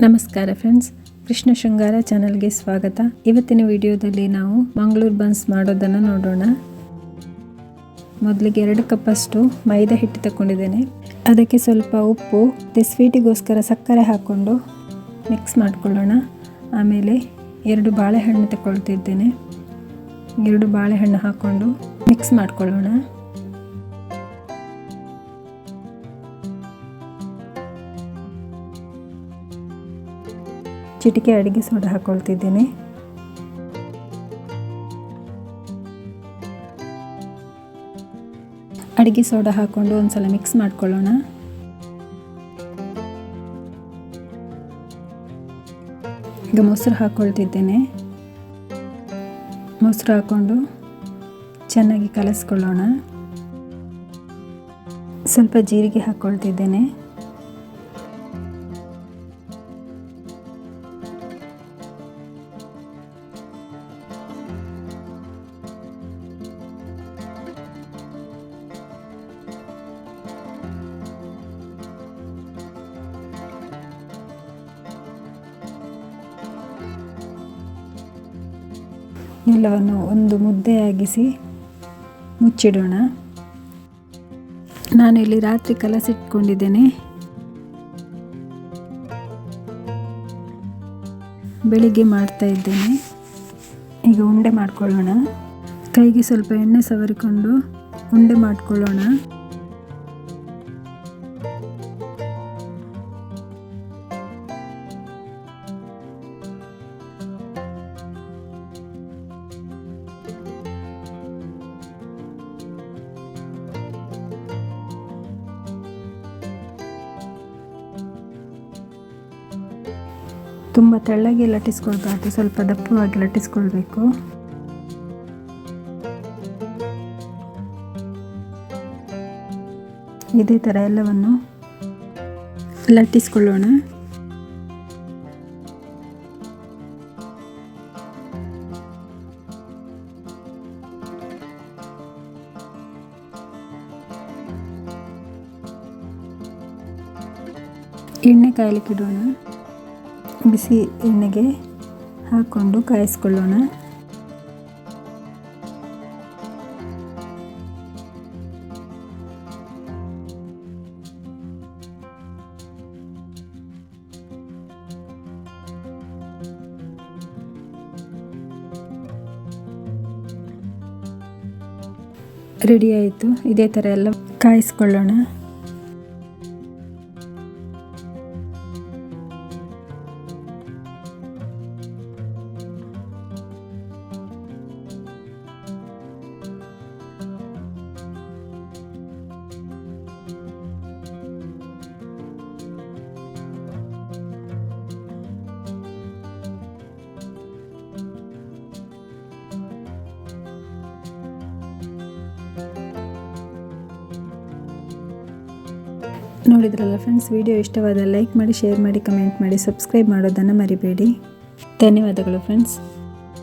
ನಮಸ್ಕಾರ ಫ್ರೆಂಡ್ಸ್, ಕೃಷ್ಣ ಶೃಂಗಾರ ಚಾನಲ್ಗೆ ಸ್ವಾಗತ. ಇವತ್ತಿನ ವಿಡಿಯೋದಲ್ಲಿ ನಾವು ಮಂಗಳೂರು ಬನ್ಸ್ ಮಾಡೋದನ್ನು ನೋಡೋಣ. ಮೊದಲಿಗೆ 2 ಕಪ್ಪಷ್ಟು ಮೈದಾ ಹಿಟ್ಟು ತಗೊಂಡಿದ್ದೇನೆ. ಅದಕ್ಕೆ ಸ್ವಲ್ಪ ಉಪ್ಪು, ಸ್ವೀಟಿಗೋಸ್ಕರ ಸಕ್ಕರೆ ಹಾಕ್ಕೊಂಡು ಮಿಕ್ಸ್ ಮಾಡ್ಕೊಳ್ಳೋಣ. ಆಮೇಲೆ 2 ಬಾಳೆಹಣ್ಣು ತಗೊಳ್ತಿದ್ದೇನೆ. 2 ಬಾಳೆಹಣ್ಣು ಹಾಕ್ಕೊಂಡು ಮಿಕ್ಸ್ ಮಾಡ್ಕೊಳ್ಳೋಣ. ಚಿಟಿಕೆ ಅಡಿಗೆ ಸೋಡಾ ಹಾಕೊಳ್ತಿದ್ದೇನೆ. ಅಡಿಗೆ ಸೋಡಾ ಹಾಕೊಂಡು ಒಂದ್ಸಲ ಮಿಕ್ಸ್ ಮಾಡ್ಕೊಳ್ಳೋಣ. ಈಗ ಮೊಸರು ಹಾಕೊಳ್ತಿದ್ದೇನೆ. ಮೊಸರು ಹಾಕೊಂಡು ಚೆನ್ನಾಗಿ ಕಲಸ್ಕೊಳ್ಳೋಣ. ಸ್ವಲ್ಪ ಜೀರಿಗೆ ಹಾಕೊಳ್ತಿದ್ದೇನೆ. ಎಲ್ಲವನ್ನು ಒಂದು ಮುದ್ದೆಯಾಗಿಸಿ ಮುಚ್ಚಿಡೋಣ. ನಾನು ಇಲ್ಲಿ ರಾತ್ರಿ ಕಲಸಿಟ್ಕೊಂಡಿದ್ದೇನೆ. ಬೆಳಿಗ್ಗೆ ಮಾಡ್ತಾ ಇದ್ದೇನೆ. ಈಗ ಉಂಡೆ ಮಾಡ್ಕೊಳ್ಳೋಣ. ಕೈಗೆ ಸ್ವಲ್ಪ ಎಣ್ಣೆ ಸವರಿಕೊಂಡು ಉಂಡೆ ಮಾಡ್ಕೊಳ್ಳೋಣ. ತುಂಬ ತೆಳ್ಳಗೆ ಲಟ್ಟಿಸ್ಕೊಳ್ಬಾರ್ದು, ಸ್ವಲ್ಪ ದಪ್ಪವಾಗಿ ಲಟ್ಟಿಸ್ಕೊಳ್ಬೇಕು. ಇದೇ ಥರ ಎಲ್ಲವನ್ನು ಲಟ್ಟಿಸ್ಕೊಳ್ಳೋಣ. ಎಣ್ಣೆ ಕಾಯಲಿಕ್ಕಿಡೋಣ. ಬಿಸಿ ಎಣ್ಣೆಗೆ ಹಾಕ್ಕೊಂಡು ಕಾಯಿಸ್ಕೊಳ್ಳೋಣ. ರೆಡಿ ಆಯಿತು. ಇದೇ ಥರ ಎಲ್ಲ ಕಾಯಿಸ್ಕೊಳ್ಳೋಣ. ನೋಡಿದ್ರಲ್ಲ ಫ್ರೆಂಡ್ಸ್, ವಿಡಿಯೋ ಇಷ್ಟವಾದ ಲೈಕ್ ಮಾಡಿ, ಶೇರ್ ಮಾಡಿ, ಕಮೆಂಟ್ ಮಾಡಿ, ಸಬ್ಸ್ಕ್ರೈಬ್ ಮಾಡೋದನ್ನು ಮರಿಬೇಡಿ. ಧನ್ಯವಾದಗಳು ಫ್ರೆಂಡ್ಸ್.